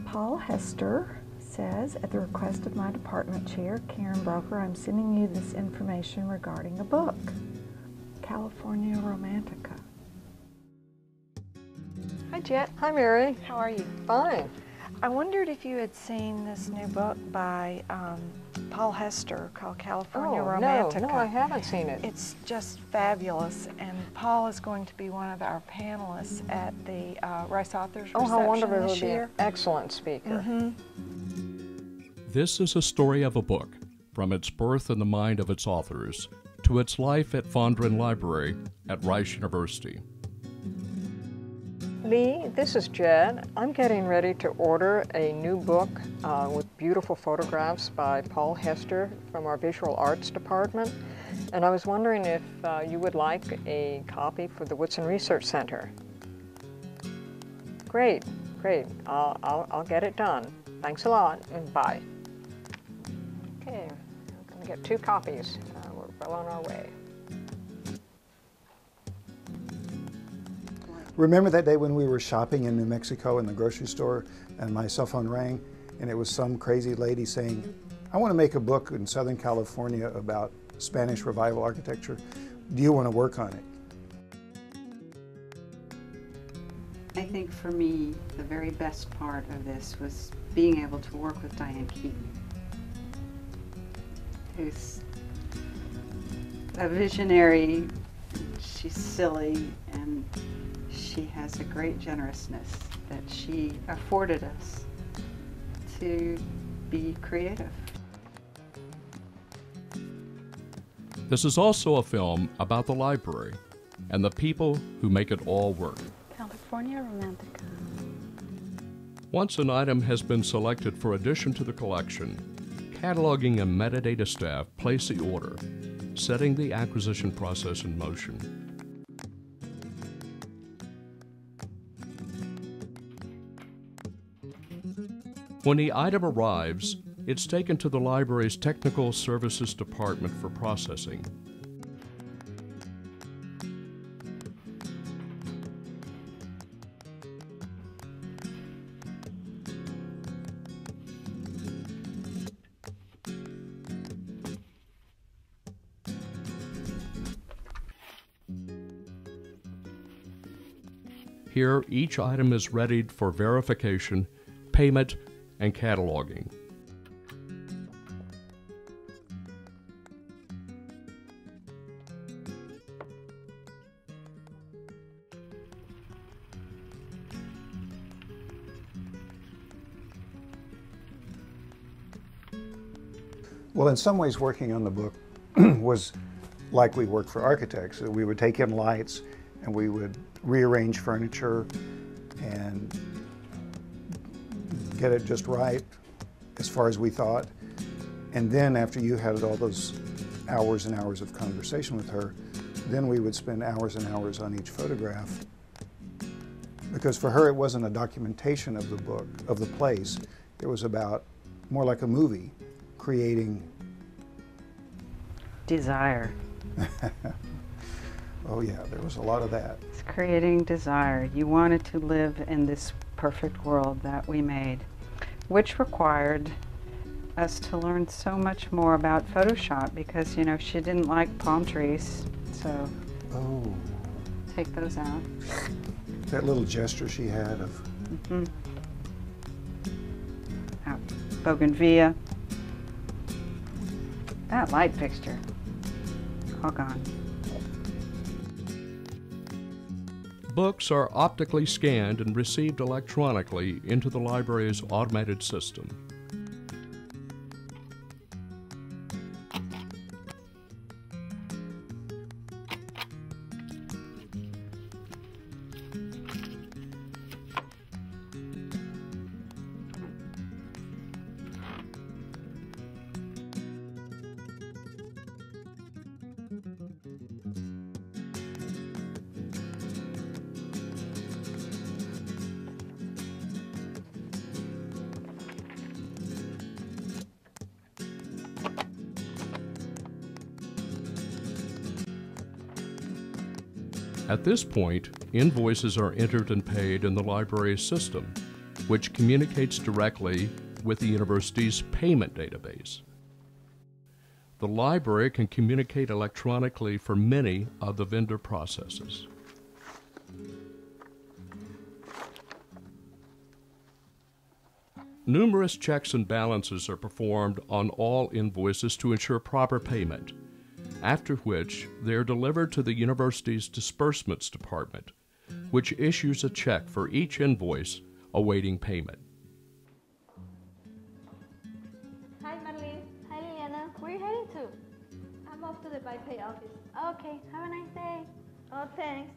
Paul Hester says, at the request of my department chair, Karen Broker, I'm sending you this information regarding a book, California Romantica. Hi, Jet. Hi, Mary. How are you? Fine. I wondered if you had seen this new book by Paul Hester called California Romantica. No, I haven't seen it. It's just fabulous, and Paul is going to be one of our panelists at the Rice Authors Reception how wonderful. this He'll be year. an excellent speaker. This is a story of a book, from its birth in the mind of its authors to its life at Fondren Library at Rice University. Lee, this is Jed. I'm getting ready to order a new book with beautiful photographs by Paul Hester from our Visual Arts Department. And I was wondering if you would like a copy for the Woodson Research Center. Great, great. I'll get it done. Thanks a lot, and bye. Okay, I'm going to get 2 copies. We're well on our way. Remember that day when we were shopping in New Mexico in the grocery store and my cell phone rang and it was some crazy lady saying, I want to make a book in Southern California about Spanish Revival architecture. Do you want to work on it? I think for me, the very best part of this was being able to work with Diane Keaton, who's a visionary. She's silly, and she has a great generousness that she afforded us to be creative. This is also a film about the library and the people who make it all work. California Romantica. Once an item has been selected for addition to the collection, cataloging and metadata staff place the order, setting the acquisition process in motion. When the item arrives, it's taken to the library's Technical Services Department for processing. Here, each item is readied for verification, payment, and cataloging. Well, in some ways, working on the book was like we worked for architects. We would take in lights and we would rearrange furniture and get it just right as far as we thought. And then after you had all those hours and hours of conversation with her, then we would spend hours and hours on each photograph. Because for her, it wasn't a documentation of the book, of the place. It was about more like a movie, creating Desire. Oh yeah, there was a lot of that. It's creating desire. You wanted to live in this perfect world that we made, which required us to learn so much more about Photoshop because, you know, she didn't like palm trees, so take those out. That little gesture she had of... Out. Bougainvillea. That light fixture, all gone. Books are optically scanned and received electronically into the library's automated system. At this point, invoices are entered and paid in the library's system, which communicates directly with the university's payment database. The library can communicate electronically for many of the vendor processes. Numerous checks and balances are performed on all invoices to ensure proper payment, after which they are delivered to the university's disbursements department, which issues a check for each invoice awaiting payment. Hi Marlene. Hi Liliana. Where are you heading to? I'm off to the BuyPay office. Okay, have a nice day. Oh, thanks.